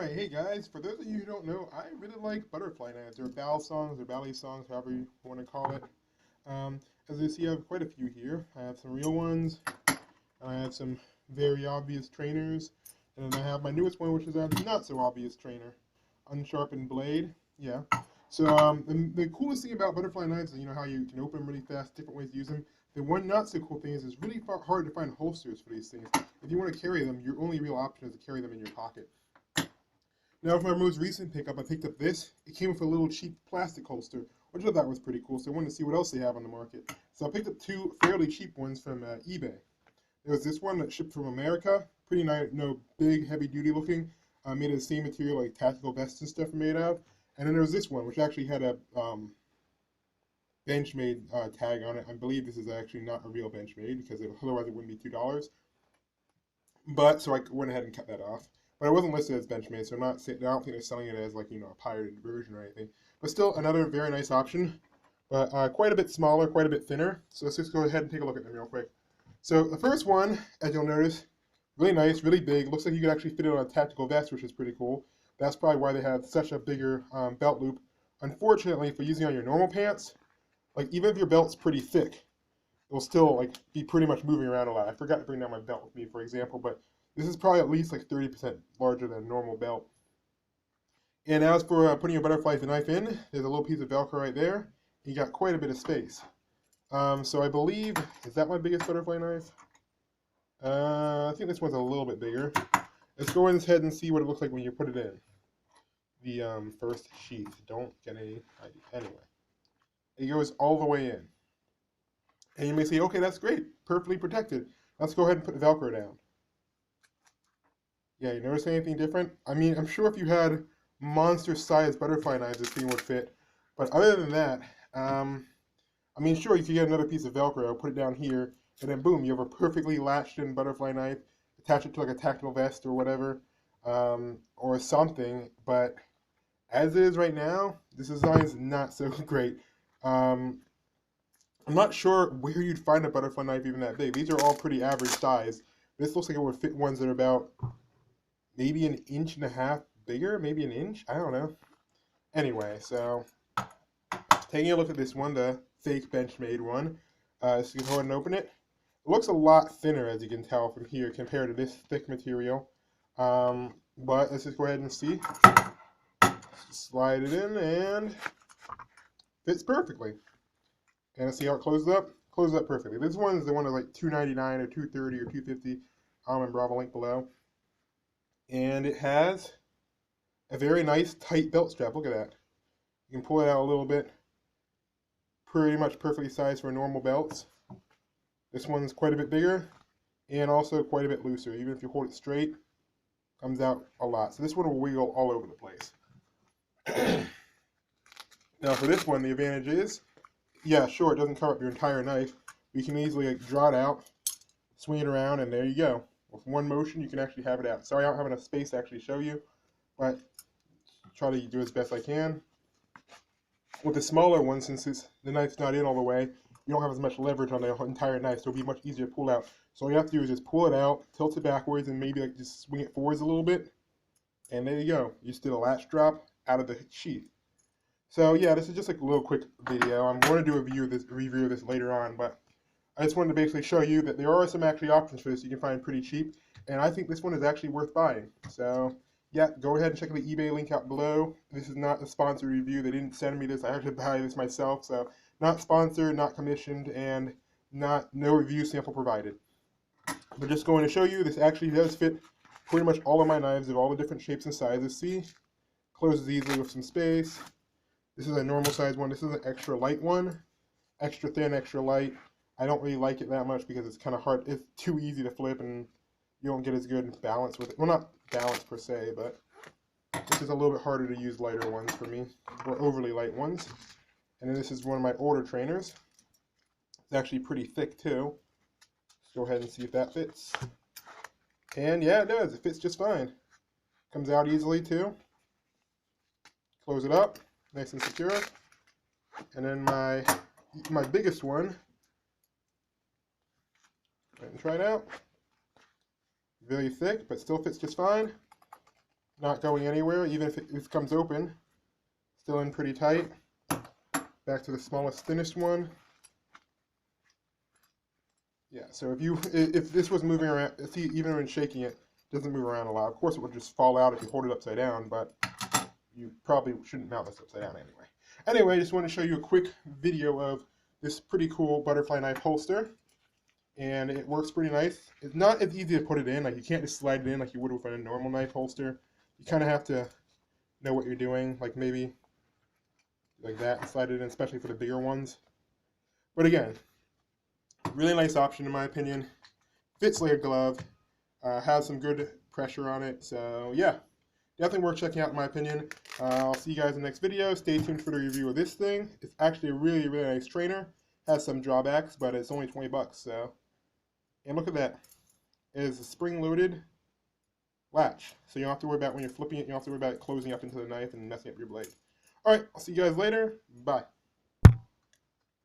Alright, hey guys, for those of you who don't know, I really like butterfly knives, or bow songs, or ballet songs, however you want to call it. Um, as you see, I have quite a few here. I have some real ones, and I have some very obvious trainers, and then I have my newest one, which is a not so obvious trainer, unsharpened blade. Yeah. So the coolest thing about butterfly knives is how you can open them really fast, different ways to use them. The one not so cool thing is it's really hard to find holsters for these things. If you want to carry them, your only real option is to carry them in your pocket. Now, for my most recent pickup, I picked up this. It came with a little cheap plastic holster, which I thought was pretty cool, so I wanted to see what else they have on the market. So I picked up two fairly cheap ones from eBay. There was this one that shipped from America, pretty nice, big, heavy-duty looking, made of the same material like tactical vests and stuff are made of. And then there was this one, which actually had a Benchmade tag on it. I believe this is actually not a real Benchmade, because otherwise it wouldn't be $2. But so I went ahead and cut that off. But it wasn't listed as Benchmade, so I don't think they're selling it as like a pirated version or anything. But still another very nice option. But quite a bit smaller, quite a bit thinner. So let's just go ahead and take a look at them real quick. So the first one, as you'll notice, really nice, really big. Looks like you could actually fit it on a tactical vest, which is pretty cool. That's probably why they have such a bigger belt loop. Unfortunately, for using on your normal pants, like even if your belt's pretty thick, it will still like be pretty much moving around a lot. I forgot to bring down my belt with me, for example, but this is probably at least like 30% larger than a normal belt. And as for putting your butterfly knife in, there's a little piece of Velcro right there. You got quite a bit of space. So I believe, is that my biggest butterfly knife? I think this one's a little bit bigger. Let's go ahead and see what it looks like when you put it in. The first sheath. Don't get any idea. Anyway, it goes all the way in. And you may say, okay, that's great, perfectly protected. Let's go ahead and put the Velcro down. Yeah, you notice anything different? I mean, I'm sure if you had monster-sized butterfly knives, this thing would fit. But other than that, I mean, sure, you could get another piece of Velcro, put it down here, and then boom, you have a perfectly latched-in butterfly knife, attach it to like a tactical vest or whatever, or something. But as it is right now, this design is not so great. I'm not sure where you'd find a butterfly knife even that big. These are all pretty average size. This looks like it would fit ones that are about maybe an inch and a half bigger, maybe an inch. I don't know. Anyway, so taking a look at this one, the fake Benchmade one. So you can go ahead and open it. It looks a lot thinner, as you can tell from here, compared to this thick material. But let's just go ahead and see. Just slide it in and fits perfectly. And let's see how it closes up. Closes up perfectly. This one is the one that's like $2.99 or $2.30 or $2.50. I'll remember. I'll have a link below. And it has a very nice tight belt strap. Look at that. You can pull it out a little bit. Pretty much perfectly sized for normal belts. This one's quite a bit bigger and also quite a bit looser. Even if you hold it straight, comes out a lot. So this one will wiggle all over the place. Now for this one, the advantage is, yeah, sure, it doesn't cover up your entire knife. You can easily like, draw it out, swing it around, and there you go. With one motion, you can actually have it out. Sorry, I don't have enough space to actually show you, but try to do as best I can. With the smaller one, since the knife's not in all the way, you don't have as much leverage on the entire knife, so it'll be much easier to pull out. So all you have to do is just pull it out, tilt it backwards, and maybe like just swing it forwards a little bit, and there you go. You just did a latch drop out of the sheath. So yeah, this is just like a little quick video. I'm going to do a review of this later on, but I just wanted to basically show you that there are some actually options for this you can find pretty cheap, and I think this one is actually worth buying. So yeah, go ahead and check the eBay link out below. This is not a sponsored review. They didn't send me this. I actually buy this myself, so not sponsored, not commissioned, and no review sample provided. But just going to show you, this actually does fit pretty much all of my knives of all the different shapes and sizes. See, closes easily with some space. This is a normal size one. This is an extra light one. Extra thin, extra light. I don't really like it that much because it's kind of hard. It's too easy to flip and you don't get as good balance with it. Well, not balance per se, but this is a little bit harder to use lighter ones for me, or overly light ones. And then this is one of my older trainers. It's actually pretty thick too. Let's go ahead and see if that fits. And yeah, it does. It fits just fine. Comes out easily too. Close it up, nice and secure. And then my biggest one, go ahead and try it out. Very thick, but still fits just fine. not going anywhere, even if it comes open. Still in pretty tight. Back to the smallest, thinnest one. Yeah, so if this was moving around, see, even when shaking it, doesn't move around a lot. Of course, it would just fall out if you hold it upside down, but you probably shouldn't mount this upside down anyway. Anyway, I just want to show you a quick video of this pretty cool butterfly knife holster, and it works pretty nice. It's not as easy to put it in. Like, you can't just slide it in like you would with a normal knife holster. You kind of have to know what you're doing, like maybe like that, and slide it in, especially for the bigger ones. But again, really nice option in my opinion. Fits like a glove. Has some good pressure on it. So yeah, definitely worth checking out in my opinion. I'll see you guys in the next video. Stay tuned for the review of this thing. It's actually a really, really nice trainer. Has some drawbacks, but it's only 20 bucks. So, and look at that. It is a spring-loaded latch. So you don't have to worry about when you're flipping it. You don't have to worry about it closing up into the knife and messing up your blade. Alright, I'll see you guys later. Bye.